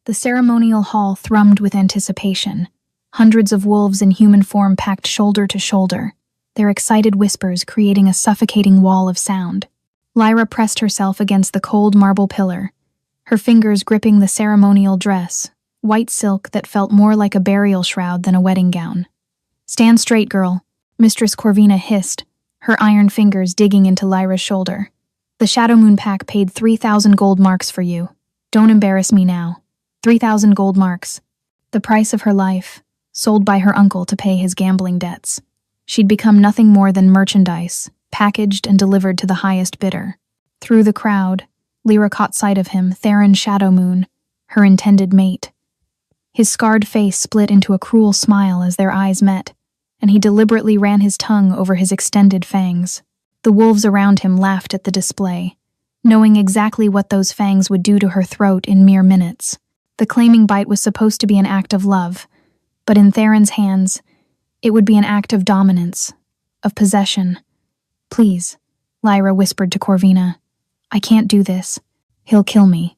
The ceremonial hall thrummed with anticipation. Hundreds of wolves in human form packed shoulder to shoulder, their excited whispers creating a suffocating wall of sound. Lyra pressed herself against the cold marble pillar, her fingers gripping the ceremonial dress, white silk that felt more like a burial shroud than a wedding gown. "Stand straight, girl," Mistress Corvina hissed, her iron fingers digging into Lyra's shoulder. "The Shadow Moon Pack paid 3,000 gold marks for you. Don't embarrass me now. 3,000 gold marks. The price of her life, sold by her uncle to pay his gambling debts. She'd become nothing more than merchandise, packaged and delivered to the highest bidder." Through the crowd, Lyra caught sight of him, Theron Shadowmoon, her intended mate. His scarred face split into a cruel smile as their eyes met, and he deliberately ran his tongue over his extended fangs. The wolves around him laughed at the display, knowing exactly what those fangs would do to her throat in mere minutes. The claiming bite was supposed to be an act of love, but in Theron's hands, it would be an act of dominance, of possession. "Please," Lyra whispered to Corvina, "I can't do this. He'll kill me.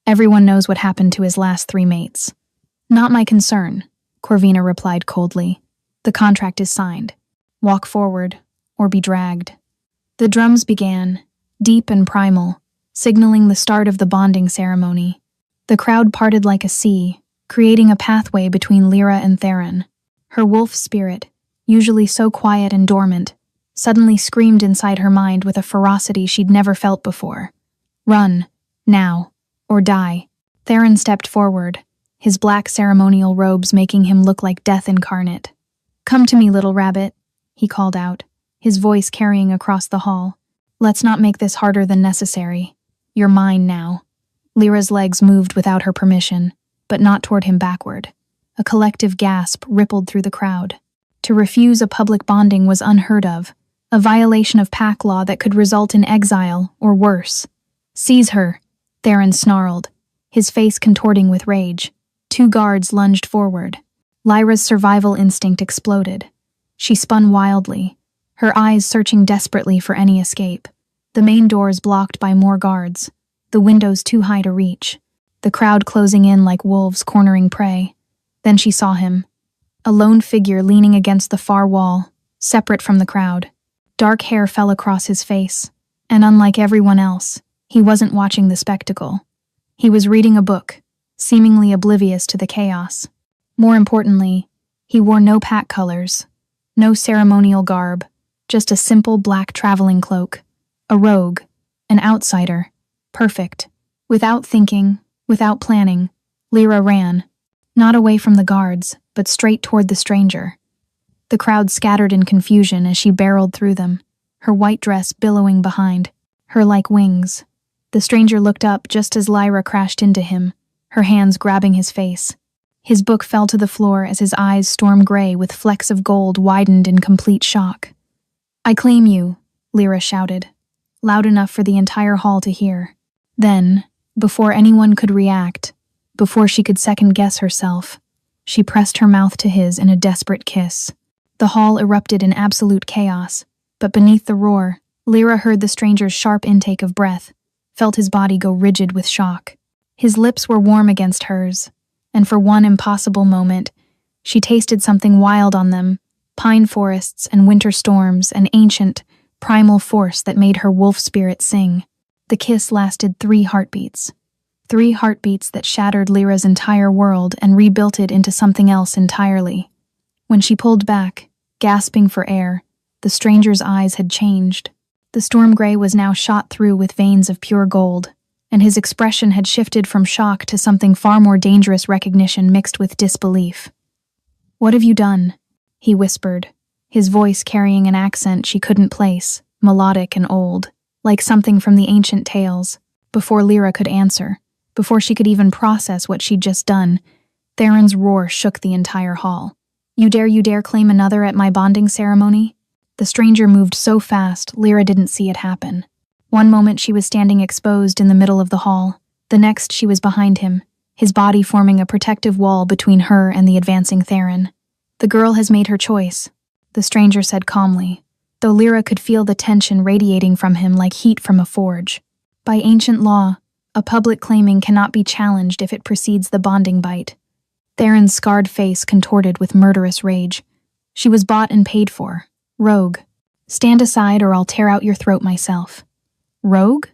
Everyone knows what happened to his last 3 mates." "Not my concern," Corvina replied coldly. "The contract is signed. Walk forward, or be dragged." The drums began, deep and primal, signaling the start of the bonding ceremony. The crowd parted like a sea, creating a pathway between Lyra and Theron. Her wolf spirit, usually so quiet and dormant, suddenly screamed inside her mind with a ferocity she'd never felt before. "Run, now, or die." Theron stepped forward, his black ceremonial robes making him look like death incarnate. "Come to me, little rabbit," he called out, his voice carrying across the hall. "Let's not make this harder than necessary. You're mine now." Lyra's legs moved without her permission, but not toward him backward. A collective gasp rippled through the crowd. To refuse a public bonding was unheard of, a violation of pack law that could result in exile or worse. "Seize her," Theron snarled, his face contorting with rage. 2 guards lunged forward. Lyra's survival instinct exploded. She spun wildly, her eyes searching desperately for any escape. The main doors blocked by more guards, the windows too high to reach, the crowd closing in like wolves cornering prey. Then she saw him, a lone figure leaning against the far wall, separate from the crowd. Dark hair fell across his face, and unlike everyone else, he wasn't watching the spectacle. He was reading a book, seemingly oblivious to the chaos. More importantly, he wore no pack colors, no ceremonial garb, just a simple black traveling cloak. A rogue, an outsider, perfect. Without thinking, without planning, Lyra ran, not away from the guards, but straight toward the stranger. The crowd scattered in confusion as she barreled through them, her white dress billowing behind, her like wings. The stranger looked up just as Lyra crashed into him, her hands grabbing his face. His book fell to the floor as his eyes storm gray with flecks of gold widened in complete shock. "I claim you," Lyra shouted, loud enough for the entire hall to hear. Then, before anyone could react, before she could second-guess herself, she pressed her mouth to his in a desperate kiss. The hall erupted in absolute chaos, but beneath the roar, Lyra heard the stranger's sharp intake of breath, felt his body go rigid with shock. His lips were warm against hers, and for one impossible moment, she tasted something wild on them, pine forests and winter storms, an ancient, primal force that made her wolf spirit sing. The kiss lasted 3 heartbeats. 3 heartbeats that shattered Lyra's entire world and rebuilt it into something else entirely. When she pulled back, gasping for air, the stranger's eyes had changed. The storm gray was now shot through with veins of pure gold, and his expression had shifted from shock to something far more dangerous, recognition mixed with disbelief. "What have you done?" he whispered, his voice carrying an accent she couldn't place, melodic and old, like something from the ancient tales. Before Lyra could answer, before she could even process what she'd just done, Theron's roar shook the entire hall. You dare claim another at my bonding ceremony?" The stranger moved so fast, Lyra didn't see it happen. One moment she was standing exposed in the middle of the hall, the next she was behind him, his body forming a protective wall between her and the advancing Theron. "The girl has made her choice," the stranger said calmly, though Lyra could feel the tension radiating from him like heat from a forge. "By ancient law, A public claiming cannot be challenged if it precedes the bonding bite. Theron's scarred face contorted with murderous rage. She was bought and paid for. Rogue. Stand aside or I'll tear out your throat myself. Rogue?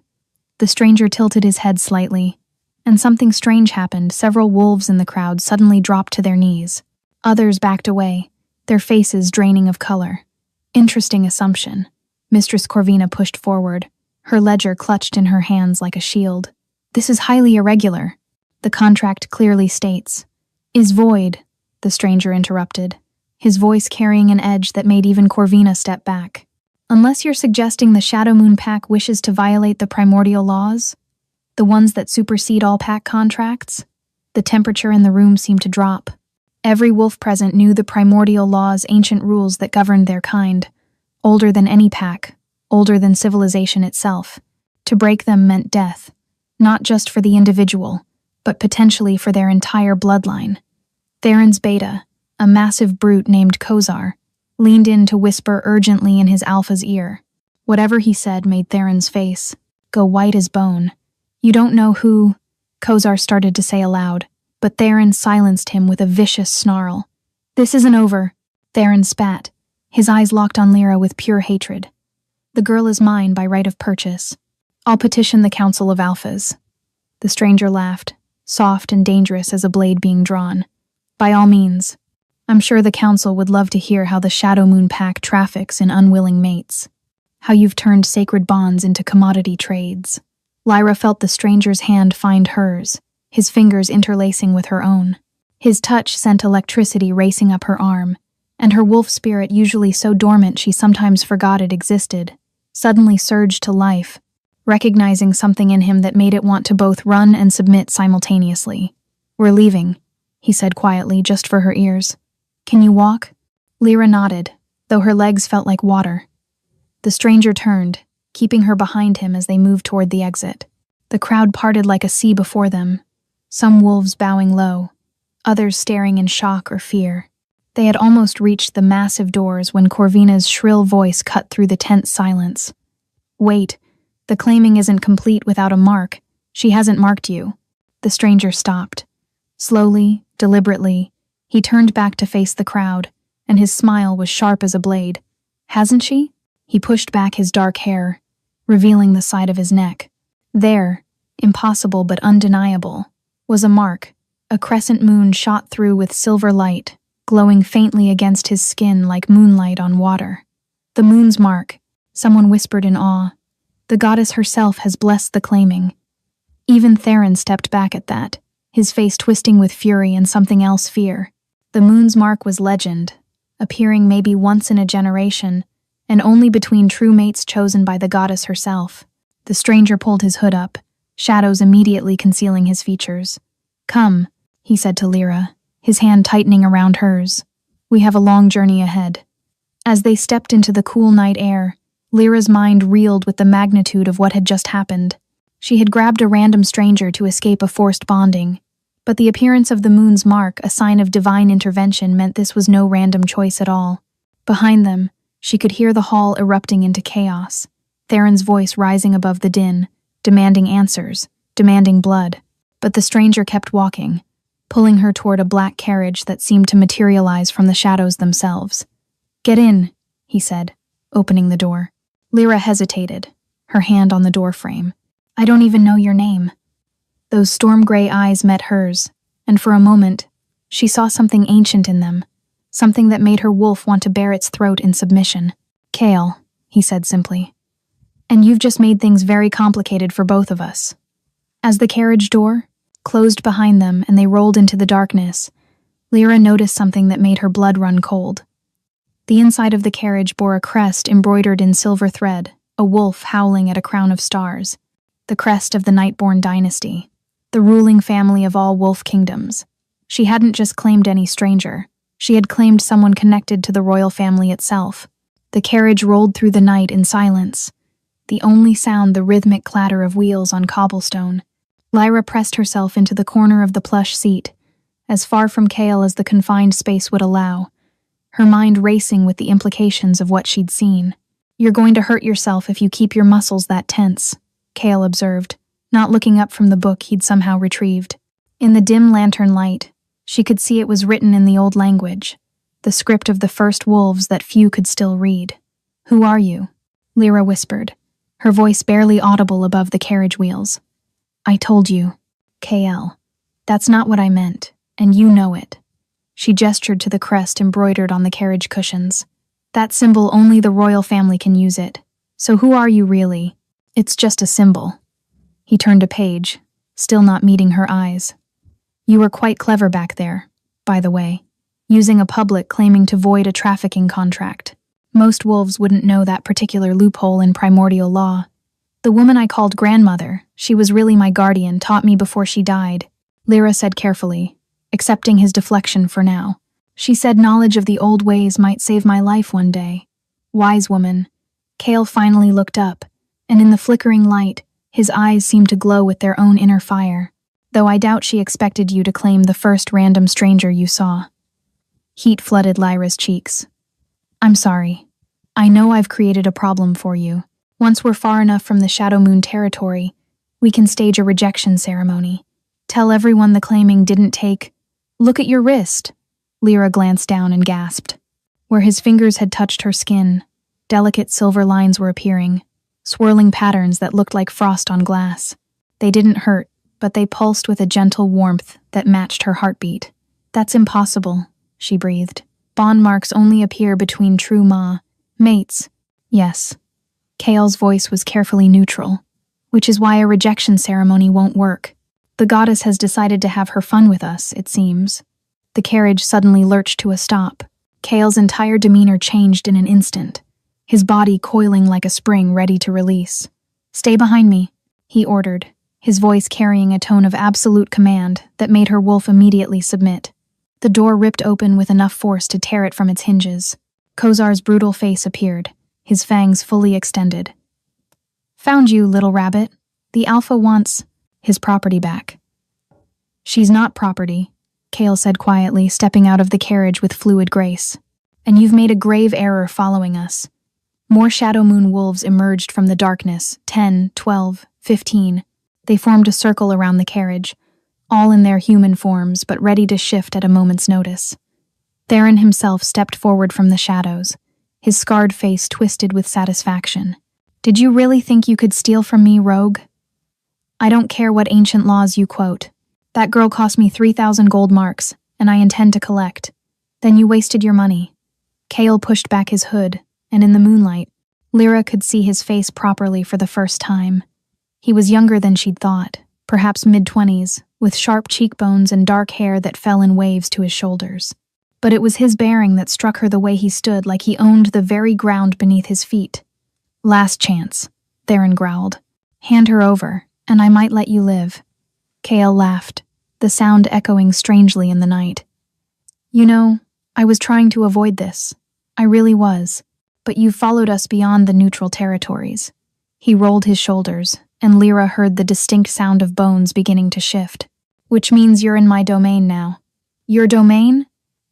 The stranger tilted his head slightly, and something strange happened. Several wolves in the crowd suddenly dropped to their knees. Others backed away, their faces draining of color. Interesting assumption. Mistress Corvina pushed forward, her ledger clutched in her hands like a shield. This is highly irregular. The contract clearly states. Is void, the stranger interrupted, his voice carrying an edge that made even Corvina step back. Unless you're suggesting the Shadow Moon Pack wishes to violate the primordial laws? The ones that supersede all pack contracts? The temperature in the room seemed to drop. Every wolf present knew the primordial laws, ancient rules that governed their kind. Older than any pack, older than civilization itself. To break them meant death, not just for the individual, but potentially for their entire bloodline. Theron's beta, a massive brute named Kozar, leaned in to whisper urgently in his alpha's ear. Whatever he said made Theron's face go white as bone. You don't know who, Kozar started to say aloud, but Theron silenced him with a vicious snarl. This isn't over, Theron spat, his eyes locked on Lyra with pure hatred. The girl is mine by right of purchase. I'll petition the Council of Alphas. The stranger laughed, soft and dangerous as a blade being drawn. By all means. I'm sure the Council would love to hear how the Shadow Moon Pack traffics in unwilling mates. How you've turned sacred bonds into commodity trades. Lyra felt the stranger's hand find hers, his fingers interlacing with her own. His touch sent electricity racing up her arm, and her wolf spirit, usually so dormant she sometimes forgot it existed, suddenly surged to life, recognizing something in him that made it want to both run and submit simultaneously. We're leaving, he said quietly, just for her ears. Can you walk? Lyra nodded, though her legs felt like water. The stranger turned, keeping her behind him as they moved toward the exit. The crowd parted like a sea before them, some wolves bowing low, others staring in shock or fear. They had almost reached the massive doors when Corvina's shrill voice cut through the tense silence. Wait, the claiming isn't complete without a mark. She hasn't marked you. The stranger stopped. Slowly, deliberately, he turned back to face the crowd, and his smile was sharp as a blade. Hasn't she? He pushed back his dark hair, revealing the side of his neck. There, impossible but undeniable, was a mark, a crescent moon shot through with silver light, glowing faintly against his skin like moonlight on water. The moon's mark, someone whispered in awe. The goddess herself has blessed the claiming. Even Theron stepped back at that, his face twisting with fury and something else fear. The moon's mark was legend, appearing maybe once in a generation, and only between true mates chosen by the goddess herself. The stranger pulled his hood up, shadows immediately concealing his features. Come, he said to Lyra, his hand tightening around hers. We have a long journey ahead. As they stepped into the cool night air, Lyra's mind reeled with the magnitude of what had just happened. She had grabbed a random stranger to escape a forced bonding, but the appearance of the moon's mark, a sign of divine intervention, meant this was no random choice at all. Behind them, she could hear the hall erupting into chaos, Theron's voice rising above the din, demanding answers, demanding blood. But the stranger kept walking, pulling her toward a black carriage that seemed to materialize from the shadows themselves. Get in, he said, opening the door. Lyra hesitated, her hand on the doorframe. I don't even know your name. Those storm-gray eyes met hers, and for a moment, she saw something ancient in them, something that made her wolf want to bare its throat in submission. Kale, he said simply. And you've just made things very complicated for both of us. As the carriage door closed behind them and they rolled into the darkness, Lyra noticed something that made her blood run cold. The inside of the carriage bore a crest embroidered in silver thread, a wolf howling at a crown of stars, the crest of the Nightborn dynasty, the ruling family of all wolf kingdoms. She hadn't just claimed any stranger, she had claimed someone connected to the royal family itself. The carriage rolled through the night in silence, the only sound the rhythmic clatter of wheels on cobblestone. Lyra pressed herself into the corner of the plush seat, as far from Kale as the confined space would allow, her mind racing with the implications of what she'd seen. You're going to hurt yourself if you keep your muscles that tense, Kale observed, not looking up from the book he'd somehow retrieved. In the dim lantern light, she could see it was written in the old language, the script of the first wolves that few could still read. "Who are you?" Lyra whispered, her voice barely audible above the carriage wheels. "I told you, KL. That's not what I meant, and you know it." She gestured to the crest embroidered on the carriage cushions. "That symbol, only the royal family can use it. So who are you really? It's just a symbol." He turned a page, still not meeting her eyes. "You were quite clever back there, by the way, using a public claiming to void a trafficking contract. Most wolves wouldn't know that particular loophole in primordial law. The woman I called grandmother, she was really my guardian, taught me before she died," Lyra said carefully, accepting his deflection for now. "She said knowledge of the old ways might save my life one day." Wise woman. Kale finally looked up, and in the flickering light, his eyes seemed to glow with their own inner fire, though I doubt she expected you to claim the first random stranger you saw. Heat flooded Lyra's cheeks. "I'm sorry. I know I've created a problem for you. Once we're far enough from the Shadow Moon territory, we can stage a rejection ceremony. Tell everyone the claiming didn't take—" "Look at your wrist." Lyra glanced down and gasped. Where his fingers had touched her skin, delicate silver lines were appearing, swirling patterns that looked like frost on glass. They didn't hurt, but they pulsed with a gentle warmth that matched her heartbeat. "That's impossible," she breathed. "Bond marks only appear between true mates." "Yes." Kale's voice was carefully neutral, "which is why a rejection ceremony won't work. The goddess has decided to have her fun with us, it seems." The carriage suddenly lurched to a stop. Kale's entire demeanor changed in an instant, his body coiling like a spring ready to release. "Stay behind me," he ordered, his voice carrying a tone of absolute command that made her wolf immediately submit. The door ripped open with enough force to tear it from its hinges. Kozar's brutal face appeared, his fangs fully extended. "Found you, little rabbit. The Alpha wants his property back." "She's not property," Kale said quietly, stepping out of the carriage with fluid grace. "And you've made a grave error following us." More Shadow Moon wolves emerged from the darkness, 10, 12, 15. They formed a circle around the carriage, all in their human forms but ready to shift at a moment's notice. Theron himself stepped forward from the shadows, his scarred face twisted with satisfaction. "Did you really think you could steal from me, rogue? I don't care what ancient laws you quote. That girl cost me 3,000 gold marks, and I intend to collect. Then you wasted your money." Kale pushed back his hood, and in the moonlight, Lyra could see his face properly for the first time. He was younger than she'd thought, perhaps mid-20s, with sharp cheekbones and dark hair that fell in waves to his shoulders. But it was his bearing that struck her the way he stood, like he owned the very ground beneath his feet. "Last chance," Theron growled. "Hand her over, and I might let you live." Kale laughed, the sound echoing strangely in the night. "You know, I was trying to avoid this. I really was. But you've followed us beyond the neutral territories." He rolled his shoulders, and Lyra heard the distinct sound of bones beginning to shift. "Which means you're in my domain now." "Your domain?"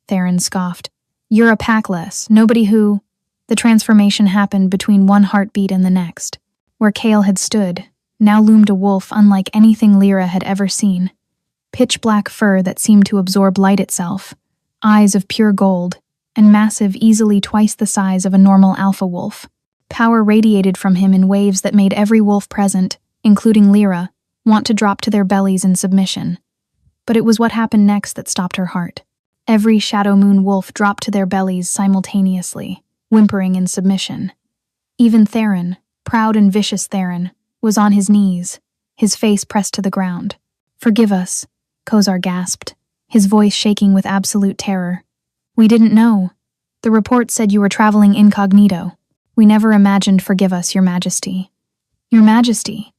Theron scoffed. "You're a packless, nobody who—" The transformation happened between one heartbeat and the next. Where Kale had stood, now loomed a wolf unlike anything Lyra had ever seen. Pitch-black fur that seemed to absorb light itself, eyes of pure gold, and massive, easily twice the size of a normal alpha wolf. Power radiated from him in waves that made every wolf present, including Lyra, want to drop to their bellies in submission. But it was what happened next that stopped her heart. Every Shadow Moon wolf dropped to their bellies simultaneously, whimpering in submission. Even Theron, proud and vicious Theron, was on his knees, his face pressed to the ground. "Forgive us," Kozar gasped, his voice shaking with absolute terror. "We didn't know. The report said you were traveling incognito. We never imagined. Forgive us, Your Majesty." "Your Majesty."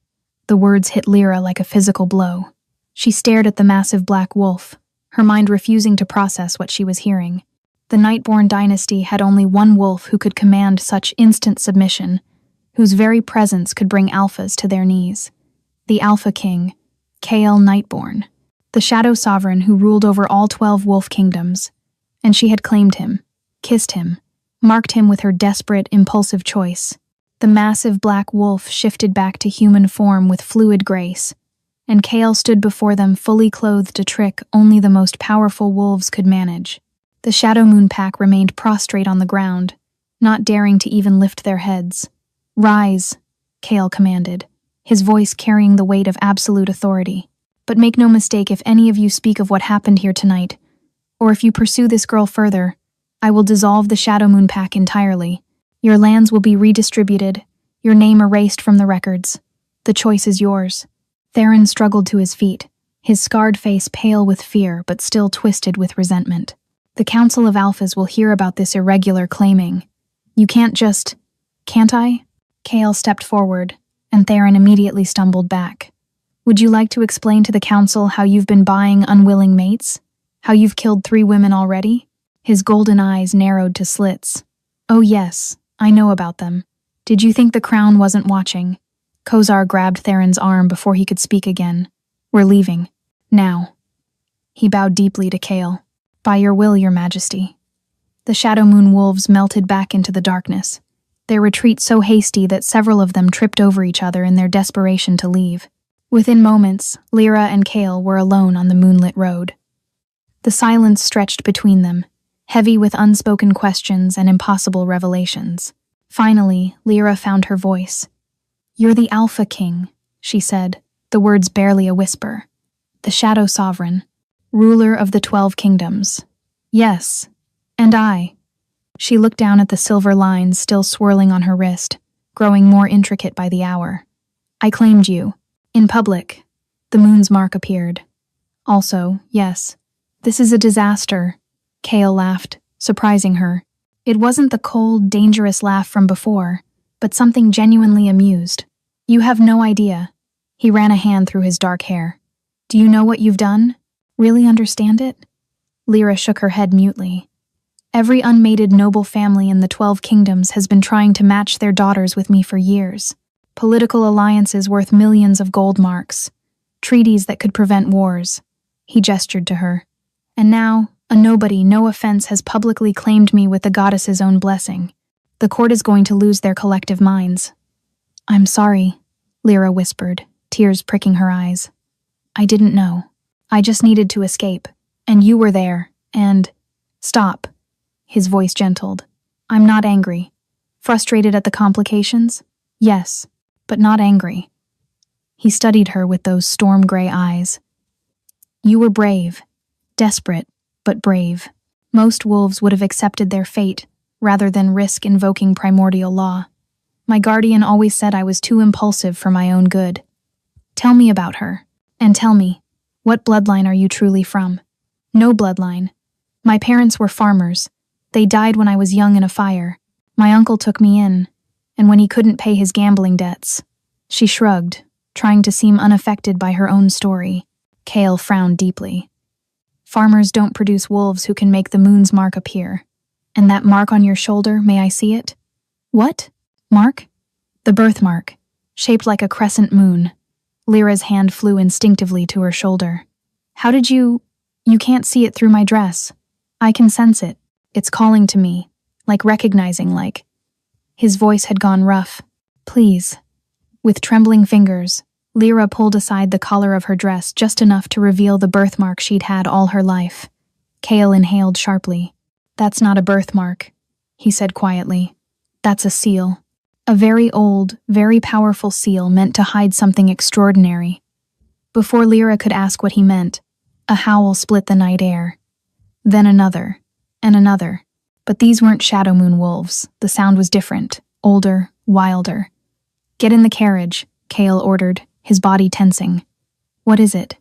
The words hit Lyra like a physical blow. She stared at the massive black wolf, her mind refusing to process what she was hearing. The Nightborn dynasty had only one wolf who could command such instant submission, whose very presence could bring alphas to their knees. The Alpha King, Kale Nightborn, the Shadow Sovereign who ruled over all 12 wolf kingdoms. And she had claimed him, kissed him, marked him with her desperate, impulsive choice. The massive black wolf shifted back to human form with fluid grace, and Kale stood before them fully clothed, a trick only the most powerful wolves could manage. The Shadow Moon Pack remained prostrate on the ground, not daring to even lift their heads. "Rise," Kale commanded, his voice carrying the weight of absolute authority. "But make no mistake, if any of you speak of what happened here tonight, or if you pursue this girl further, I will dissolve the Shadow Moon Pack entirely. Your lands will be redistributed, your name erased from the records. The choice is yours." Theron struggled to his feet, his scarred face pale with fear but still twisted with resentment. "The Council of Alphas will hear about this irregular claiming. You can't just... Can't I?" Kale stepped forward, and Theron immediately stumbled back. "Would you like to explain to the Council how you've been buying unwilling mates? How you've killed 3 women already?" His golden eyes narrowed to slits. "Oh yes, I know about them. Did you think the Crown wasn't watching?" Kozar grabbed Theron's arm before he could speak again. "We're leaving. Now." He bowed deeply to Kale. "By your will, your majesty." The Shadow Moon wolves melted back into the darkness, their retreat so hasty that several of them tripped over each other in their desperation to leave. Within moments, Lyra and Kale were alone on the moonlit road. The silence stretched between them, heavy with unspoken questions and impossible revelations. Finally, Lyra found her voice. "You're the Alpha King," she said, the words barely a whisper. "The Shadow Sovereign, ruler of the 12 kingdoms." "Yes, and I." She looked down at the silver lines still swirling on her wrist, growing more intricate by the hour. "I claimed you. In public." The moon's mark appeared. "Also, yes. This is a disaster." Kale laughed, surprising her. It wasn't the cold, dangerous laugh from before, but something genuinely amused. "You have no idea." He ran a hand through his dark hair. "Do you know what you've done? Really understand it?" Lyra shook her head mutely. "Every unmated noble family in the 12 kingdoms has been trying to match their daughters with me for years. Political alliances worth millions of gold marks. Treaties that could prevent wars." He gestured to her. "And now, a nobody, no offense, has publicly claimed me with the goddess's own blessing. The court is going to lose their collective minds." "I'm sorry," Lyra whispered, tears pricking her eyes. "I didn't know. I just needed to escape. And you were there, and..." "Stop." His voice gentled. "I'm not angry. Frustrated at the complications? Yes, but not angry." He studied her with those storm-gray eyes. "You were brave. Desperate, but brave. Most wolves would have accepted their fate, rather than risk invoking primordial law. My guardian always said I was too impulsive for my own good. Tell me about her, and tell me, what bloodline are you truly from?" "No bloodline. My parents were farmers. They died when I was young in a fire. My uncle took me in, and when he couldn't pay his gambling debts." She shrugged, trying to seem unaffected by her own story. Kale frowned deeply. "Farmers don't produce wolves who can make the moon's mark appear. And that mark on your shoulder, may I see it?" "What? Mark?" "The birthmark, shaped like a crescent moon." Lyra's hand flew instinctively to her shoulder. "How did you... You can't see it through my dress. I can sense it. It's calling to me, like recognizing, like..." His voice had gone rough. "Please." With trembling fingers, Lyra pulled aside the collar of her dress just enough to reveal the birthmark she'd had all her life. Kale inhaled sharply. "That's not a birthmark," he said quietly. "That's a seal. A very old, very powerful seal meant to hide something extraordinary." Before Lyra could ask what he meant, a howl split the night air. Then another, and another. But these weren't Shadow Moon wolves. The sound was different, older, wilder. "Get in the carriage," Kale ordered, his body tensing. "What is it?"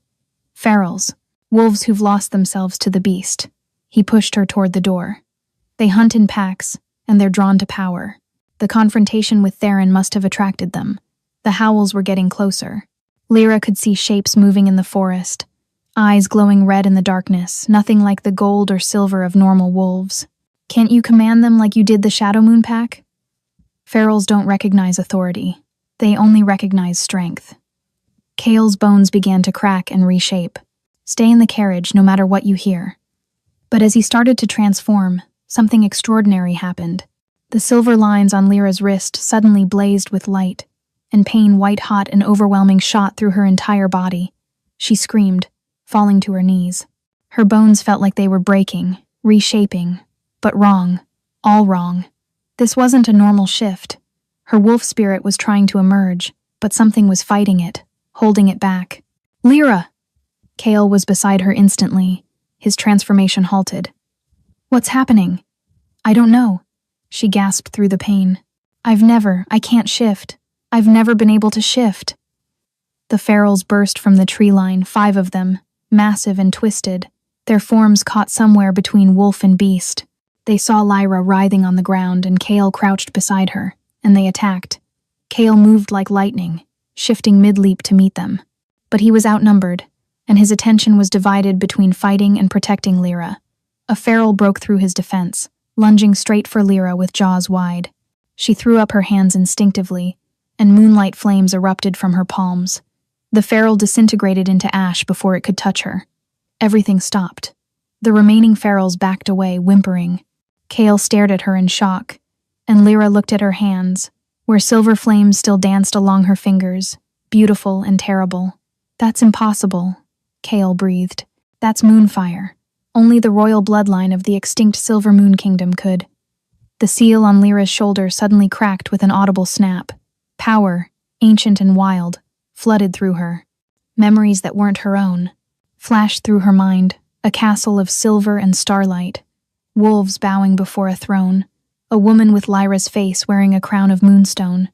"Ferals. Wolves who've lost themselves to the beast." He pushed her toward the door. "They hunt in packs, and they're drawn to power. The confrontation with Theron must have attracted them. The howls were getting closer." Lyra could see shapes moving in the forest, eyes glowing red in the darkness, nothing like the gold or silver of normal wolves. "Can't you command them like you did the Shadow Moon Pack?" "Ferals don't recognize authority. They only recognize strength." Kale's bones began to crack and reshape. "Stay in the carriage no matter what you hear." But as he started to transform, something extraordinary happened. The silver lines on Lyra's wrist suddenly blazed with light, and pain white-hot and overwhelming shot through her entire body. She screamed, falling to her knees. Her bones felt like they were breaking, reshaping, but wrong, all wrong. This wasn't a normal shift. Her wolf spirit was trying to emerge, but something was fighting it, holding it back. Lyra! Kale was beside her instantly, his transformation halted. What's happening? I don't know, she gasped through the pain. I can't shift. I've never been able to shift. The ferals burst from the tree line, 5 of them, massive and twisted, their forms caught somewhere between wolf and beast. They saw Lyra writhing on the ground and Kale crouched beside her, and they attacked. Kale moved like lightning, shifting mid-leap to meet them. But he was outnumbered, and his attention was divided between fighting and protecting Lyra. A feral broke through his defense, lunging straight for Lyra with jaws wide. She threw up her hands instinctively, and moonlight flames erupted from her palms. The feral disintegrated into ash before it could touch her. Everything stopped. The remaining ferals backed away, whimpering. Kale stared at her in shock, and Lyra looked at her hands, where silver flames still danced along her fingers, beautiful and terrible. That's impossible, Kale breathed. That's moonfire. Only the royal bloodline of the extinct Silver Moon Kingdom could. The seal on Lyra's shoulder suddenly cracked with an audible snap. Power, ancient and wild, flooded through her. Memories that weren't her own flashed through her mind, a castle of silver and starlight, wolves bowing before a throne, a woman with Lyra's face wearing a crown of moonstone.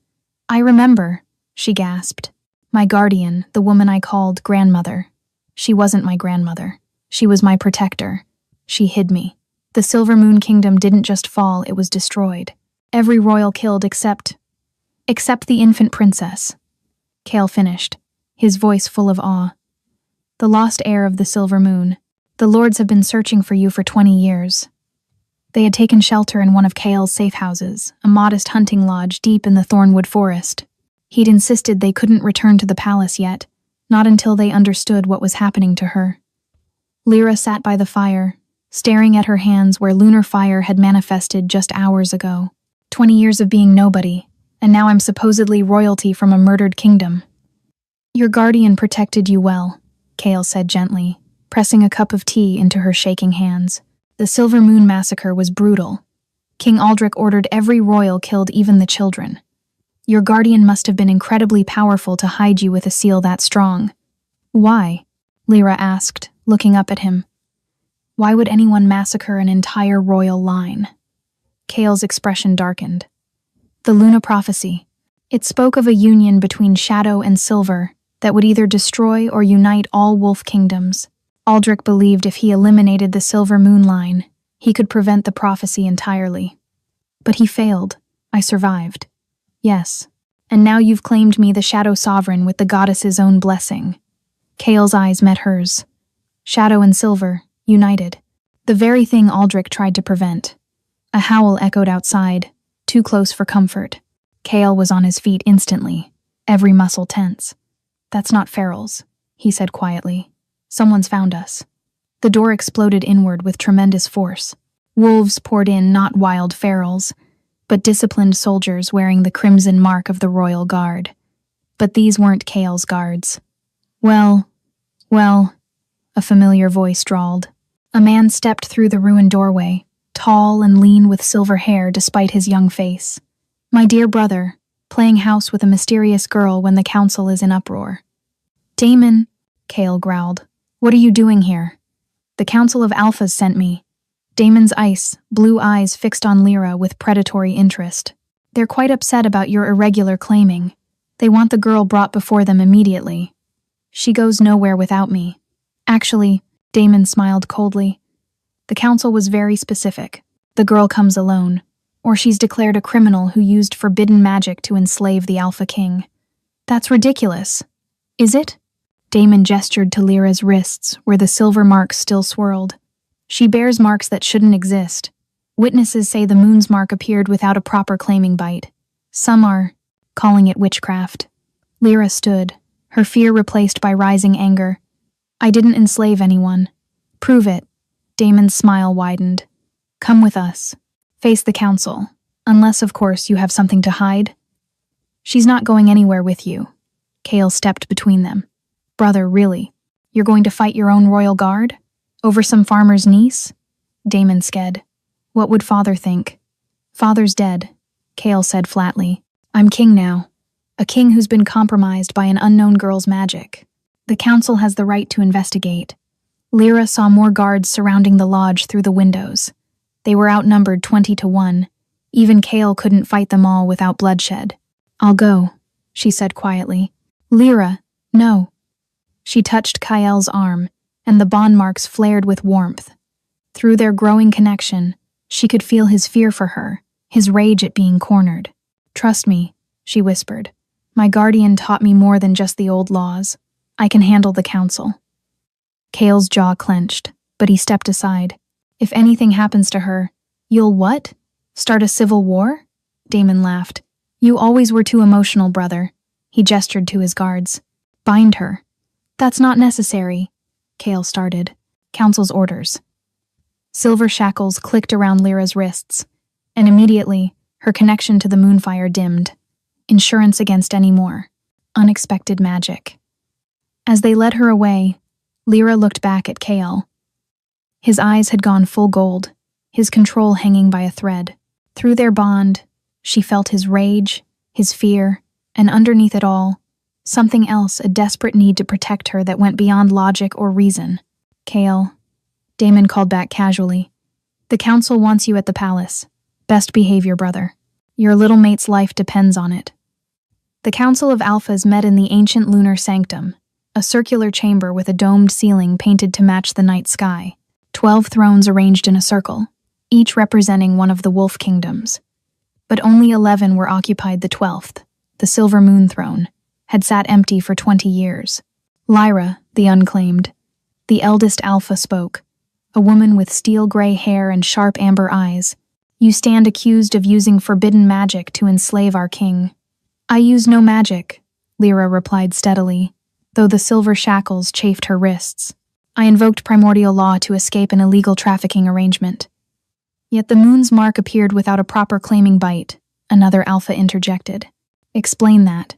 I remember, she gasped. My guardian, the woman I called grandmother. She wasn't my grandmother. She was my protector. She hid me. The Silver Moon Kingdom didn't just fall, it was destroyed. Every royal killed except the infant princess. Kale finished, his voice full of awe. The lost heir of the Silver Moon. The lords have been searching for you for 20 years. They had taken shelter in one of Kale's safe houses, a modest hunting lodge deep in the Thornwood forest. He'd insisted they couldn't return to the palace yet, not until they understood what was happening to her. Lyra sat by the fire, staring at her hands where lunar fire had manifested just hours ago. 20 years of being nobody, and now I'm supposedly royalty from a murdered kingdom. Your guardian protected you well, Kale said gently, pressing a cup of tea into her shaking hands. The Silver Moon massacre was brutal. King Aldrich ordered every royal killed, even the children. Your guardian must have been incredibly powerful to hide you with a seal that strong. Why? Lyra asked, looking up at him. Why would anyone massacre an entire royal line? Kale's expression darkened. The Luna prophecy. It spoke of a union between shadow and silver that would either destroy or unite all wolf kingdoms. Aldrich believed if he eliminated the Silver Moon line, he could prevent the prophecy entirely. But he failed. I survived. Yes, and now you've claimed me the Shadow Sovereign with the goddess's own blessing. Kale's eyes met hers. Shadow and silver, united. The very thing Aldrich tried to prevent. A howl echoed outside, too close for comfort. Kale was on his feet instantly, every muscle tense. That's not ferals, he said quietly. Someone's found us. The door exploded inward with tremendous force. Wolves poured in, not wild ferals, but disciplined soldiers wearing the crimson mark of the royal guard. But these weren't Kale's guards. Well, a familiar voice drawled. A man stepped through the ruined doorway, tall and lean with silver hair despite his young face. My dear brother, playing house with a mysterious girl when the council is in uproar. Damon, Kale growled. What are you doing here? The Council of Alphas sent me. Damon's blue eyes fixed on Lyra with predatory interest. They're quite upset about your irregular claiming. They want the girl brought before them immediately. She goes nowhere without me. Actually, Damon smiled coldly. The council was very specific. The girl comes alone, or she's declared a criminal who used forbidden magic to enslave the Alpha King. That's ridiculous. Is it? Damon gestured to Lyra's wrists, where the silver marks still swirled. She bears marks that shouldn't exist. Witnesses say the moon's mark appeared without a proper claiming bite. Some are calling it witchcraft. Lyra stood, her fear replaced by rising anger. I didn't enslave anyone. Prove it. Damon's smile widened. Come with us. Face the council. Unless, of course, you have something to hide. She's not going anywhere with you. Kale stepped between them. Brother, really? You're going to fight your own royal guard? Over some farmer's niece? Damon sked. What would father think? Father's dead, Kale said flatly. I'm king now. A king who's been compromised by an unknown girl's magic. The council has the right to investigate. Lyra saw more guards surrounding the lodge through the windows. They were outnumbered 20-1. Even Kale couldn't fight them all without bloodshed. I'll go, she said quietly. Lyra, no. She touched Kael's arm, and the bond marks flared with warmth. Through their growing connection, she could feel his fear for her, his rage at being cornered. Trust me, she whispered. My guardian taught me more than just the old laws. I can handle the council. Kale's jaw clenched, but he stepped aside. If anything happens to her, you'll what? Start a civil war? Damon laughed. You always were too emotional, brother. He gestured to his guards. Bind her. That's not necessary, Kale started. Council's orders. Silver shackles clicked around Lyra's wrists, and immediately, her connection to the moonfire dimmed. Insurance against any more. Unexpected magic. As they led her away, Lyra looked back at Kale. His eyes had gone full gold, his control hanging by a thread. Through their bond, she felt his rage, his fear, and underneath it all, something else, a desperate need to protect her that went beyond logic or reason. Kale, Damon called back casually. The council wants you at the palace. Best behavior, brother. Your little mate's life depends on it. The Council of Alphas met in the ancient lunar sanctum, a circular chamber with a domed ceiling painted to match the night sky. 12 thrones arranged in a circle, each representing one of the wolf kingdoms. But only 11 were occupied. The 12th, the Silver Moon throne, had sat empty for 20 years. Lyra, the Unclaimed, the eldest Alpha, spoke, a woman with steel-gray hair and sharp amber eyes. You stand accused of using forbidden magic to enslave our king. I use no magic, Lyra replied steadily, though the silver shackles chafed her wrists. I invoked primordial law to escape an illegal trafficking arrangement. Yet the moon's mark appeared without a proper claiming bite, another Alpha interjected. Explain that.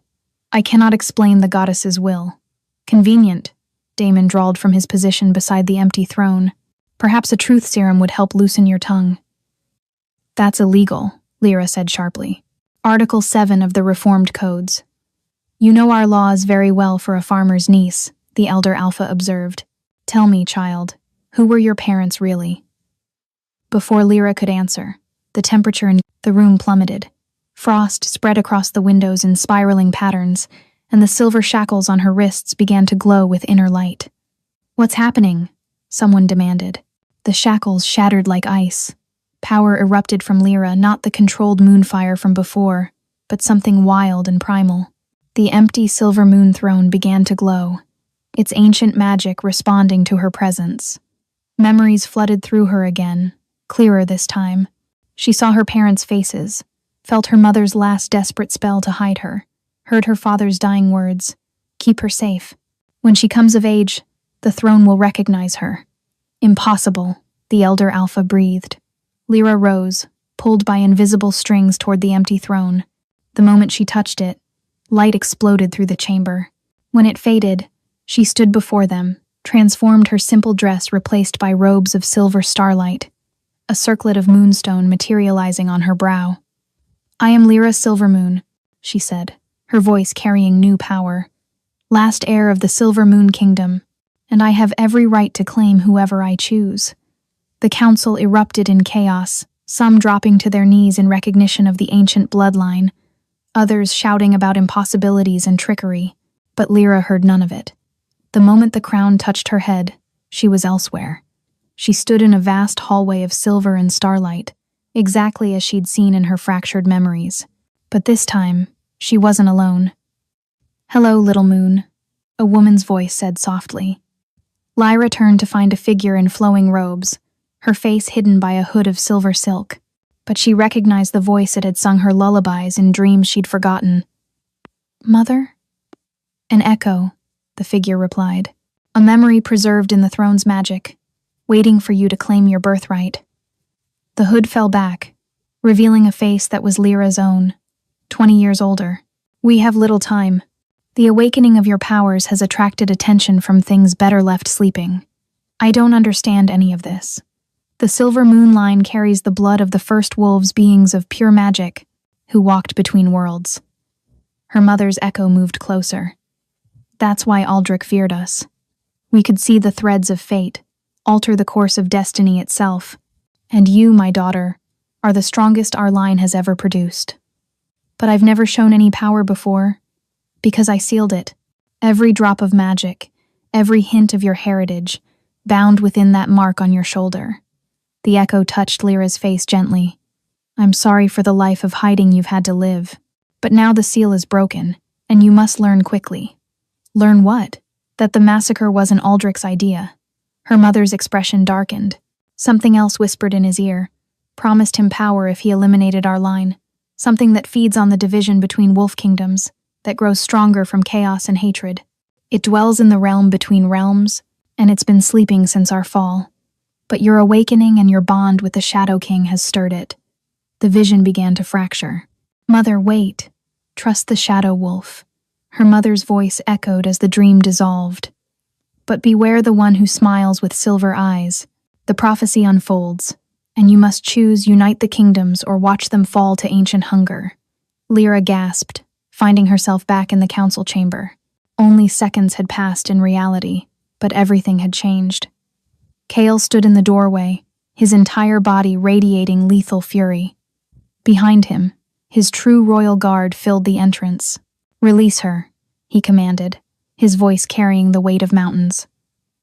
I cannot explain the goddess's will. Convenient, Damon drawled from his position beside the empty throne. Perhaps a truth serum would help loosen your tongue. That's illegal, Lyra said sharply. Article 7 of the Reformed Codes. You know our laws very well for a farmer's niece, the elder Alpha observed. Tell me, child, who were your parents really? Before Lyra could answer, the temperature in the room plummeted. Frost spread across the windows in spiraling patterns, and the silver shackles on her wrists began to glow with inner light. What's happening? Someone demanded. The shackles shattered like ice. Power erupted from Lyra, not the controlled moonfire from before, but something wild and primal. The empty silver moon throne began to glow, its ancient magic responding to her presence. Memories flooded through her again, clearer this time. She saw her parents' faces, felt her mother's last desperate spell to hide her, heard her father's dying words, keep her safe. When she comes of age, the throne will recognize her. Impossible, the elder Alpha breathed. Lyra rose, pulled by invisible strings toward the empty throne. The moment she touched it, light exploded through the chamber. When it faded, she stood before them, transformed, her simple dress replaced by robes of silver starlight, a circlet of moonstone materializing on her brow. I am Lyra Silvermoon, she said, her voice carrying new power. Last heir of the Silver Moon Kingdom, and I have every right to claim whoever I choose. The council erupted in chaos, some dropping to their knees in recognition of the ancient bloodline, others shouting about impossibilities and trickery, but Lyra heard none of it. The moment the crown touched her head, she was elsewhere. She stood in a vast hallway of silver and starlight, exactly as she'd seen in her fractured memories. But this time, she wasn't alone. Hello, little moon, a woman's voice said softly. Lyra turned to find a figure in flowing robes, her face hidden by a hood of silver silk, but she recognized the voice that had sung her lullabies in dreams she'd forgotten. Mother? An echo, the figure replied. A memory preserved in the throne's magic, waiting for you to claim your birthright. The hood fell back, revealing a face that was Lyra's own, 20 years older. "We have little time. The awakening of your powers has attracted attention from things better left sleeping. I don't understand any of this. The silver moon line carries the blood of the first wolves, beings of pure magic, who walked between worlds." Her mother's echo moved closer. "That's why Aldrich feared us. We could see the threads of fate, alter the course of destiny itself. And you, my daughter, are the strongest our line has ever produced. But I've never shown any power before, because I sealed it. Every drop of magic, every hint of your heritage, bound within that mark on your shoulder." The echo touched Lyra's face gently. "I'm sorry for the life of hiding you've had to live. But now the seal is broken, and you must learn quickly." "Learn what?" "That the massacre wasn't Aldrich's idea." Her mother's expression darkened. Something else whispered in his ear, promised him power if he eliminated our line. Something that feeds on the division between wolf kingdoms, that grows stronger from chaos and hatred. It dwells in the realm between realms, and it's been sleeping since our fall. But your awakening and your bond with the Shadow King has stirred it. The vision began to fracture. "Mother, wait. Trust the Shadow Wolf." Her mother's voice echoed as the dream dissolved. "But beware the one who smiles with silver eyes. The prophecy unfolds, and you must choose unite the kingdoms or watch them fall to ancient hunger." Lyra gasped, finding herself back in the council chamber. Only seconds had passed in reality, but everything had changed. Kale stood in the doorway, his entire body radiating lethal fury. Behind him, his true royal guard filled the entrance. "Release her," he commanded, his voice carrying the weight of mountains.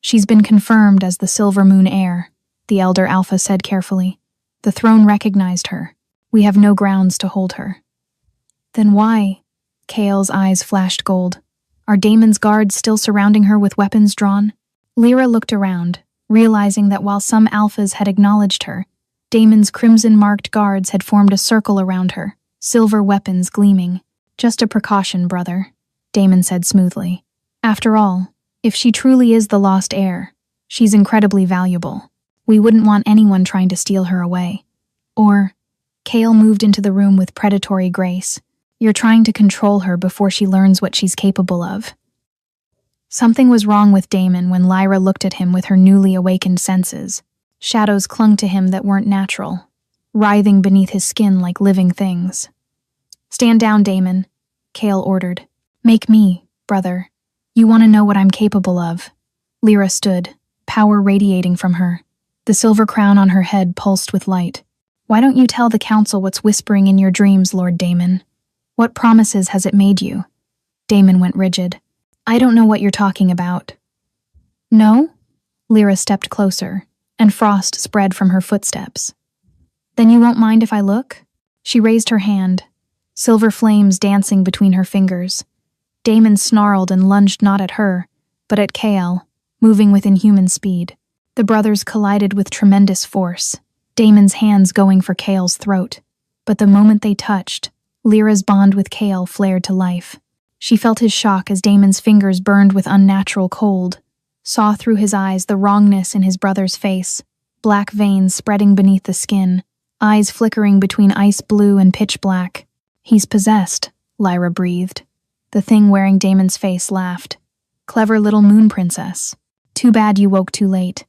"She's been confirmed as the Silver Moon heir," the elder Alpha said carefully. "The throne recognized her. We have no grounds to hold her." "Then why?" Kale's eyes flashed gold. "Are Damon's guards still surrounding her with weapons drawn?" Lyra looked around, realizing that while some Alphas had acknowledged her, Damon's crimson-marked guards had formed a circle around her, silver weapons gleaming. "Just a precaution, brother," Damon said smoothly. "After all, if she truly is the lost heir, she's incredibly valuable. We wouldn't want anyone trying to steal her away." Or, Kale moved into the room with predatory grace. "You're trying to control her before she learns what she's capable of." Something was wrong with Damon when Lyra looked at him with her newly awakened senses. Shadows clung to him that weren't natural, writhing beneath his skin like living things. "Stand down, Damon," Kale ordered. "Make me, brother. You want to know what I'm capable of." Lyra stood, power radiating from her. The silver crown on her head pulsed with light. "Why don't you tell the council what's whispering in your dreams, Lord Damon? What promises has it made you?" Damon went rigid. "I don't know what you're talking about." "No?" Lyra stepped closer, and frost spread from her footsteps. "Then you won't mind if I look?" She raised her hand, silver flames dancing between her fingers. Damon snarled and lunged not at her, but at Kale, moving with inhuman speed. The brothers collided with tremendous force, Damon's hands going for Kale's throat. But the moment they touched, Lyra's bond with Kale flared to life. She felt his shock as Damon's fingers burned with unnatural cold, saw through his eyes the wrongness in his brother's face, black veins spreading beneath the skin, eyes flickering between ice blue and pitch black. "He's possessed," Lyra breathed. The thing wearing Damon's face laughed. "Clever little moon princess. Too bad you woke too late."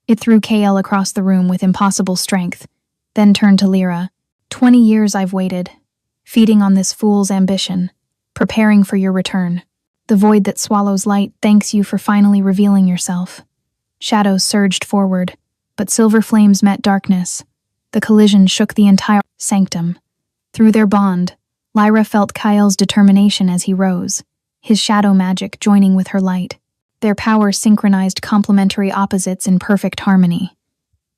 It threw Kale across the room with impossible strength, then turned to Lyra. 20 years I've waited, feeding on this fool's ambition, preparing for your return. The void that swallows light thanks you for finally revealing yourself." Shadows surged forward, but silver flames met darkness. The collision shook the entire sanctum. Through their bond, Lyra felt Kyle's determination as he rose, his shadow magic joining with her light. Their power synchronized complementary opposites in perfect harmony.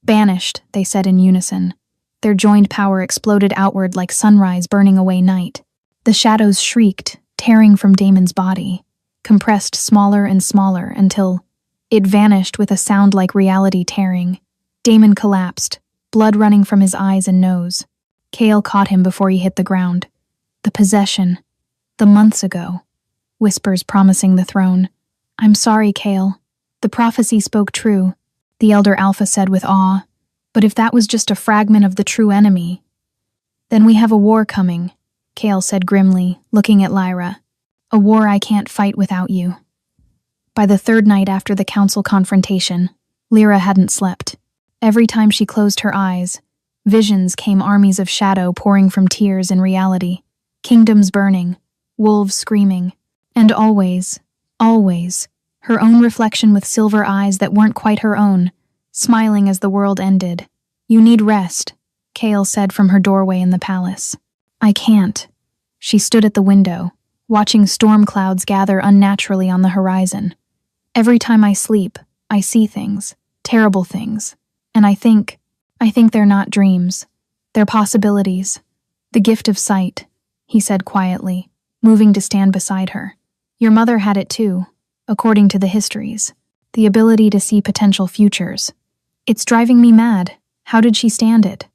"Banished," they said in unison. Their joined power exploded outward like sunrise burning away night. The shadows shrieked, tearing from Damon's body, compressed smaller and smaller until it vanished with a sound like reality tearing. Damon collapsed, blood running from his eyes and nose. Kale caught him before he hit the ground. "The possession. The months ago." Whispers promising the throne. "I'm sorry, Kale. The prophecy spoke true," the elder Alpha said with awe. "But if that was just a fragment of the true enemy..." Then we have a war coming, Kale said grimly, looking at Lyra. A war I can't fight without you. By the third night after the council confrontation, Lyra hadn't slept. Every time she closed her eyes, visions came, armies of shadow pouring from tears in reality, kingdoms burning, wolves screaming, and always, her own reflection with silver eyes that weren't quite her own, smiling as the world ended. You need rest, Kale said from her doorway in the palace. I can't. She stood at the window, watching storm clouds gather unnaturally on the horizon. Every time I sleep, I see things, terrible things, and I think they're not dreams. They're possibilities. The gift of sight, he said quietly, moving to stand beside her. Your mother had it too, according to the histories. The ability to see potential futures. It's driving me mad. How did she stand it?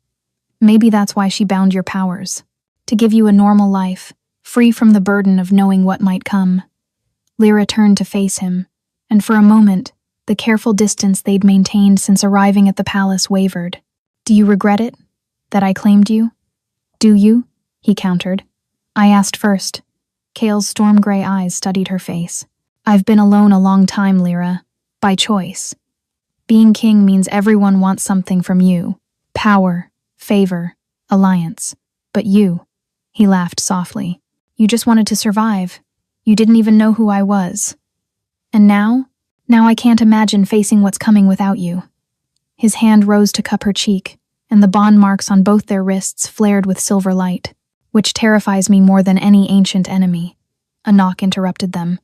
Maybe that's why she bound your powers. To give you a normal life, free from the burden of knowing what might come. Lyra turned to face him, and for a moment, the careful distance they'd maintained since arriving at the palace wavered. Do you regret it? That I claimed you? Do you? He countered. I asked first. Kale's storm-gray eyes studied her face. I've been alone a long time, Lyra. By choice. Being king means everyone wants something from you. Power, favor, alliance. But you, he laughed softly. You just wanted to survive. You didn't even know who I was. And now I can't imagine facing what's coming without you. His hand rose to cup her cheek, and the bond marks on both their wrists flared with silver light, which terrifies me more than any ancient enemy. A knock interrupted them.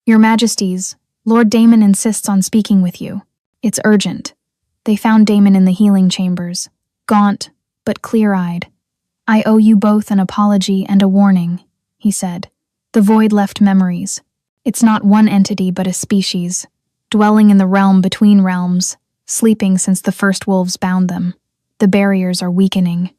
Your Majesties, Lord Damon insists on speaking with you. It's urgent. They found Damon in the healing chambers, gaunt but clear-eyed. I owe you both an apology and a warning, he said. The void left memories. It's not one entity but a species, dwelling in the realm between realms, sleeping since the first wolves bound them. The barriers are weakening.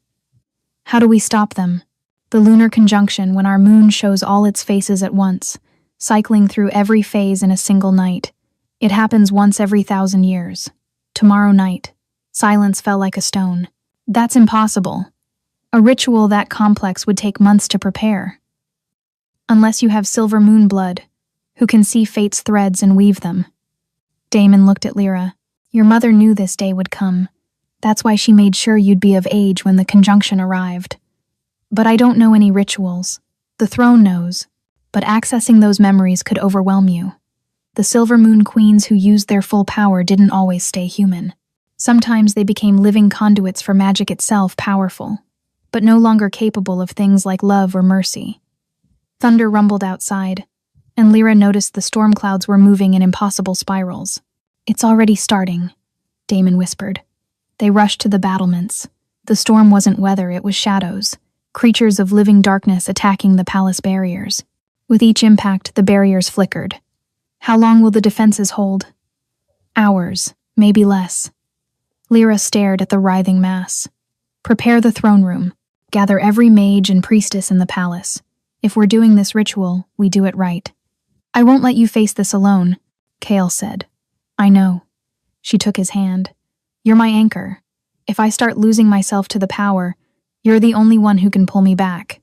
How do we stop them? The lunar conjunction, when our moon shows all its faces at once, cycling through every phase in a single night. It happens once every 1,000 years. Tomorrow night, silence fell like a stone. That's impossible. A ritual that complex would take months to prepare. Unless you have silver moon blood, who can see fate's threads and weave them. Damon looked at Lyra. Your mother knew this day would come. That's why she made sure you'd be of age when the conjunction arrived. But I don't know any rituals. The throne knows. But accessing those memories could overwhelm you. The Silver Moon Queens who used their full power didn't always stay human. Sometimes they became living conduits for magic itself, powerful, but no longer capable of things like love or mercy. Thunder rumbled outside, and Lyra noticed the storm clouds were moving in impossible spirals. It's already starting, Damon whispered. They rushed to the battlements. The storm wasn't weather, it was shadows, creatures of living darkness attacking the palace barriers. With each impact, the barriers flickered. How long will the defenses hold? Hours, maybe less. Lyra stared at the writhing mass. Prepare the throne room. Gather every mage and priestess in the palace. If we're doing this ritual, we do it right. I won't let you face this alone, Kale said. I know. She took his hand. You're my anchor. If I start losing myself to the power, you're the only one who can pull me back.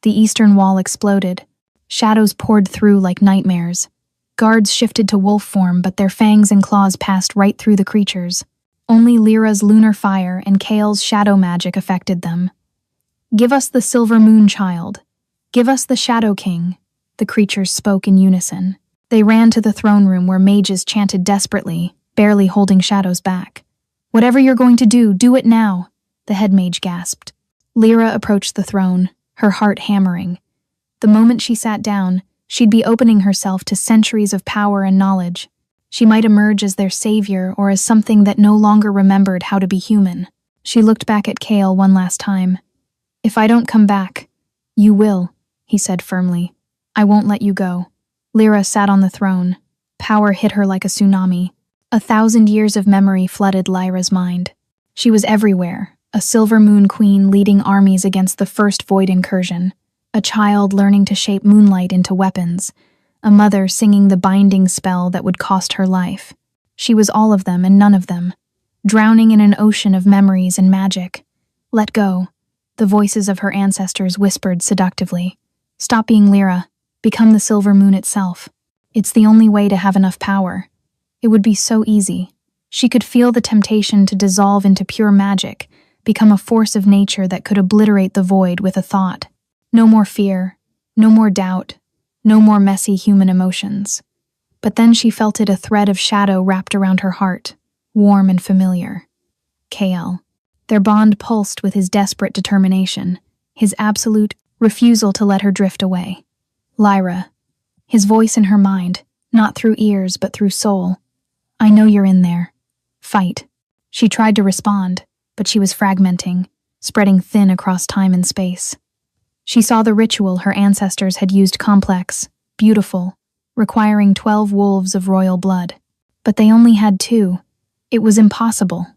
The eastern wall exploded. Shadows poured through like nightmares. Guards shifted to wolf form, but their fangs and claws passed right through the creatures. Only Lyra's lunar fire and Kale's shadow magic affected them. Give us the Silver Moon Child. Give us the Shadow King, the creatures spoke in unison. They ran to the throne room where mages chanted desperately, barely holding shadows back. Whatever you're going to do it now, the head mage gasped. Lyra approached the throne, her heart hammering. The moment she sat down, she'd be opening herself to centuries of power and knowledge. She might emerge as their savior or as something that no longer remembered how to be human. She looked back at Kale one last time. If I don't come back, you will, he said firmly. I won't let you go. Lyra sat on the throne. Power hit her like a tsunami. 1,000 years of memory flooded Lyra's mind. She was everywhere, a Silver Moon Queen leading armies against the first Void incursion. A child learning to shape moonlight into weapons, a mother singing the binding spell that would cost her life. She was all of them and none of them, drowning in an ocean of memories and magic. Let go. The voices of her ancestors whispered seductively. Stop being Lyra. Become the silver moon itself. It's the only way to have enough power. It would be so easy. She could feel the temptation to dissolve into pure magic, become a force of nature that could obliterate the void with a thought. No more fear, no more doubt, no more messy human emotions. But then she felt it, a thread of shadow wrapped around her heart, warm and familiar. Kael. Their bond pulsed with his desperate determination, his absolute refusal to let her drift away. Lyra. His voice in her mind, not through ears but through soul. I know you're in there. Fight. She tried to respond, but she was fragmenting, spreading thin across time and space. She saw the ritual her ancestors had used, complex, beautiful, requiring 12 wolves of royal blood. But they only had 2. It was impossible.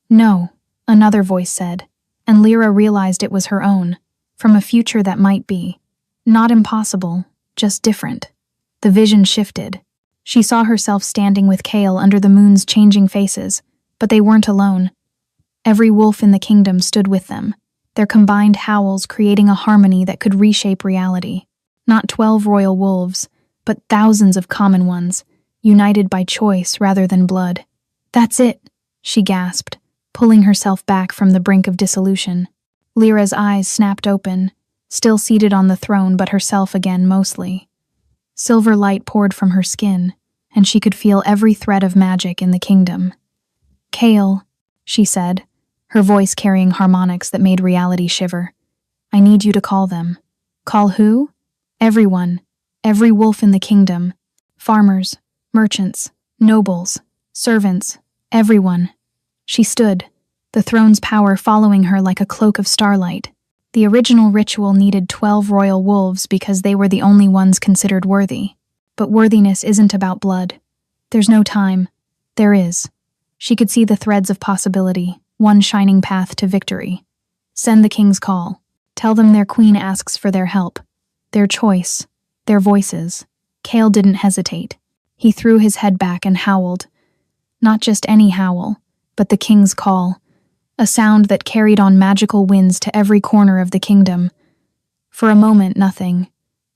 No, another voice said, and Lyra realized it was her own, from a future that might be. Not impossible, just different. The vision shifted. She saw herself standing with Kael under the moon's changing faces, but they weren't alone. Every wolf in the kingdom stood with them, their combined howls creating a harmony that could reshape reality. Not 12 royal wolves, but thousands of common ones, united by choice rather than blood. That's it, she gasped, pulling herself back from the brink of dissolution. Lyra's eyes snapped open, still seated on the throne but herself again mostly. Silver light poured from her skin, and she could feel every thread of magic in the kingdom. Kael, she said, her voice carrying harmonics that made reality shiver. I need you to call them. Call who? Everyone. Every wolf in the kingdom. Farmers, merchants, nobles, servants, everyone. She stood, the throne's power following her like a cloak of starlight. The original ritual needed 12 royal wolves because they were the only ones considered worthy. But worthiness isn't about blood. There's no time. There is. She could see the threads of possibility, one shining path to victory. Send the king's call. Tell them their queen asks for their help. Their choice. Their voices. Kael didn't hesitate. He threw his head back and howled. Not just any howl, but the king's call. A sound that carried on magical winds to every corner of the kingdom. For a moment, nothing.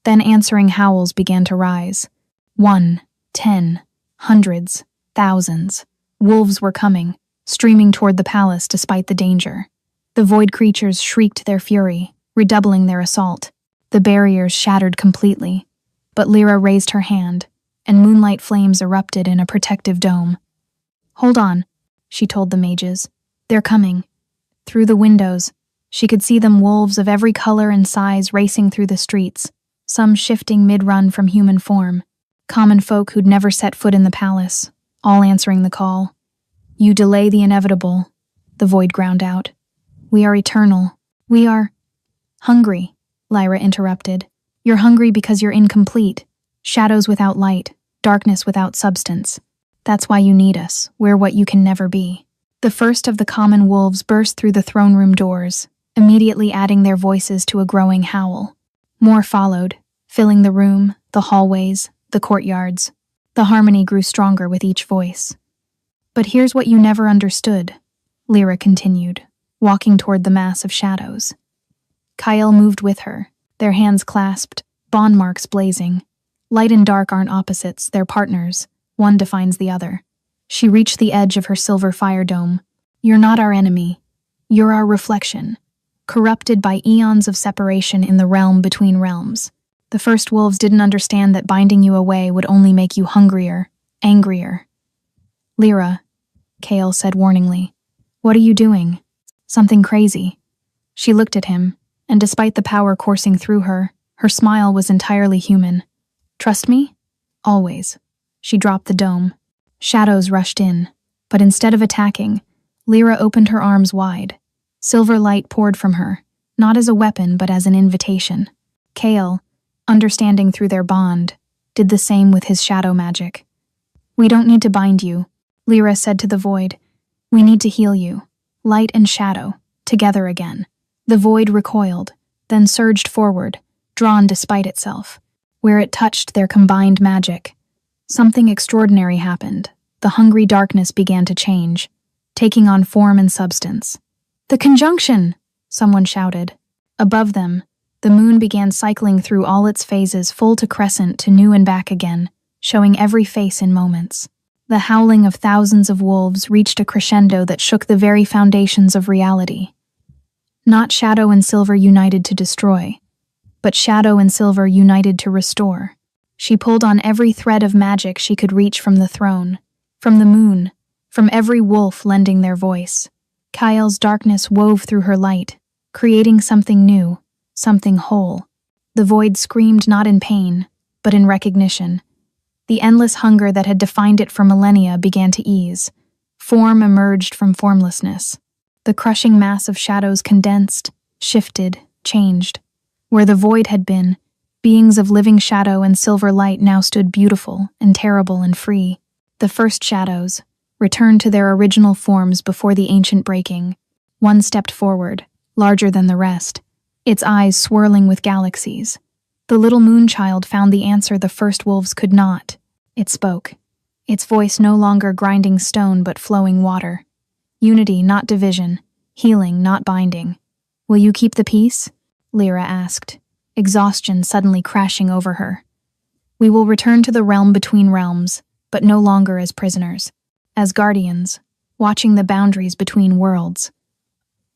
Then answering howls began to rise. 1, 10, hundreds, thousands. Wolves were coming, streaming toward the palace despite the danger. The void creatures shrieked their fury, redoubling their assault. The barriers shattered completely. But Lyra raised her hand, and moonlight flames erupted in a protective dome. Hold on, she told the mages. They're coming. Through the windows, she could see them, wolves of every color and size racing through the streets, some shifting mid-run from human form. Common folk who'd never set foot in the palace, all answering the call. You delay the inevitable, the void ground out. We are eternal. We are hungry, Lyra interrupted. You're hungry because you're incomplete. Shadows without light, darkness without substance. That's why you need us. We're what you can never be. The first of the common wolves burst through the throne room doors, immediately adding their voices to a growing howl. More followed, filling the room, the hallways, the courtyards. The harmony grew stronger with each voice. But here's what you never understood, Lyra continued, walking toward the mass of shadows. Kael moved with her, their hands clasped, bond marks blazing. Light and dark aren't opposites, they're partners. One defines the other. She reached the edge of her silver fire dome. You're not our enemy. You're our reflection, corrupted by eons of separation in the realm between realms. The first wolves didn't understand that binding you away would only make you hungrier, angrier. Lyra, Kael said warningly, what are you doing? Something crazy. She looked at him, and despite the power coursing through her, her smile was entirely human. Trust me? Always. She dropped the dome. Shadows rushed in, but instead of attacking, Lyra opened her arms wide. Silver light poured from her, not as a weapon but as an invitation. Kael, understanding through their bond, did the same with his shadow magic. We don't need to bind you, Lyra said to the void. We need to heal you, light and shadow, together again. The void recoiled, then surged forward, drawn despite itself. Where it touched their combined magic, something extraordinary happened. The hungry darkness began to change, taking on form and substance. The conjunction! someone shouted. Above them, the moon began cycling through all its phases, full to crescent to new and back again, showing every face in moments. The howling of thousands of wolves reached a crescendo that shook the very foundations of reality. Not Shadow and Silver united to destroy, but Shadow and Silver united to restore. She pulled on every thread of magic she could reach from the throne, from the moon, from every wolf lending their voice. Kyle's darkness wove through her light, creating something new, something whole. The void screamed not in pain, but in recognition. The endless hunger that had defined it for millennia began to ease. Form emerged from formlessness. The crushing mass of shadows condensed, shifted, changed. Where the void had been, beings of living shadow and silver light now stood beautiful and terrible and free. The first shadows returned to their original forms before the ancient breaking. One stepped forward, larger than the rest, its eyes swirling with galaxies. The little moon child found the answer the first wolves could not. It spoke, its voice no longer grinding stone but flowing water. Unity, not division. Healing, not binding. "Will you keep the peace?" Lyra asked, exhaustion suddenly crashing over her. "We will return to the realm between realms, but no longer as prisoners. As guardians, watching the boundaries between worlds."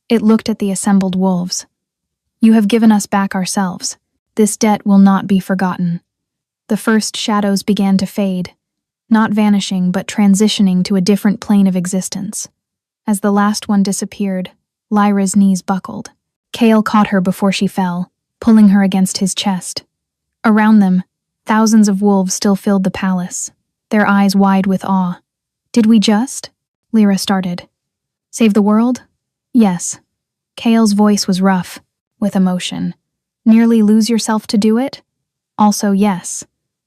It looked at the assembled wolves. "You have given us back ourselves. This debt will not be forgotten." The first shadows began to fade, not vanishing but transitioning to a different plane of existence. As the last one disappeared, Lyra's knees buckled. Kale caught her before she fell, pulling her against his chest. Around them, thousands of wolves still filled the palace, their eyes wide with awe. "Did we just?" Lyra started. "Save the world?" "Yes." Kale's voice was rough, with emotion. "Nearly lose yourself to do it?" "Also yes."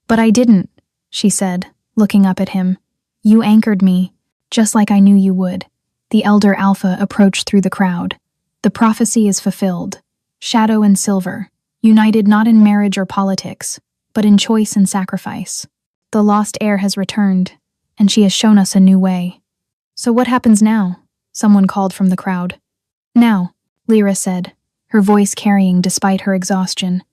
"But I didn't," she said, looking up at him. "You anchored me, just like I knew you would." The elder Alpha approached through the crowd. "The prophecy is fulfilled. Shadow and Silver, united not in marriage or politics, but in choice and sacrifice. The lost heir has returned, and she has shown us a new way." "So what happens now?" someone called from the crowd. "Now," Lyra said, her voice carrying despite her exhaustion.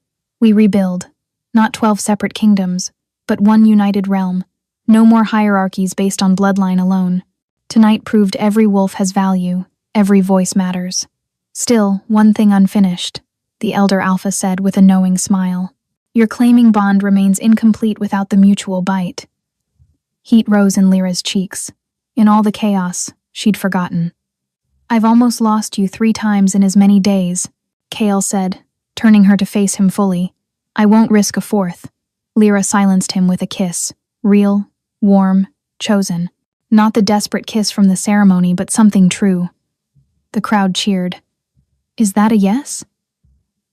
"We rebuild. Not 12 separate kingdoms, but one united realm. No more hierarchies based on bloodline alone. Tonight proved every wolf has value, every voice matters." "Still, one thing unfinished," the elder Alpha said with a knowing smile. "Your claiming bond remains incomplete without the mutual bite." Heat rose in Lyra's cheeks. In all the chaos, she'd forgotten. "I've almost lost you 3 times in as many days," Kale said, turning her to face him fully. "I won't risk a 4th. Lyra silenced him with a kiss. Real, warm, chosen. Not the desperate kiss from the ceremony, but something true. The crowd cheered. "Is that a yes?"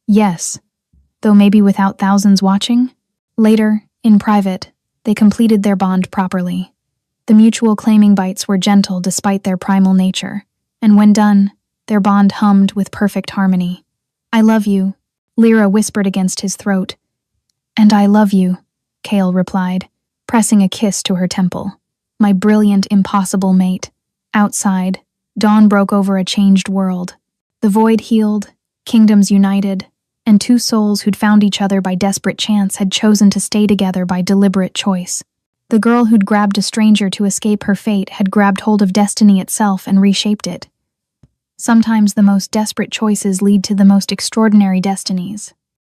"Yes, though maybe without thousands watching." Later, in private, they completed their bond properly. The mutual claiming bites were gentle despite their primal nature, and when done, their bond hummed with perfect harmony. "I love you," Lyra whispered against his throat. "And I love you," Kale replied, pressing a kiss to her temple. "My brilliant, impossible mate." Outside, dawn broke over a changed world. The void healed, kingdoms united, and 2 souls who'd found each other by desperate chance had chosen to stay together by deliberate choice. The girl who'd grabbed a stranger to escape her fate had grabbed hold of destiny itself and reshaped it. Sometimes the most desperate choices lead to the most extraordinary destinies.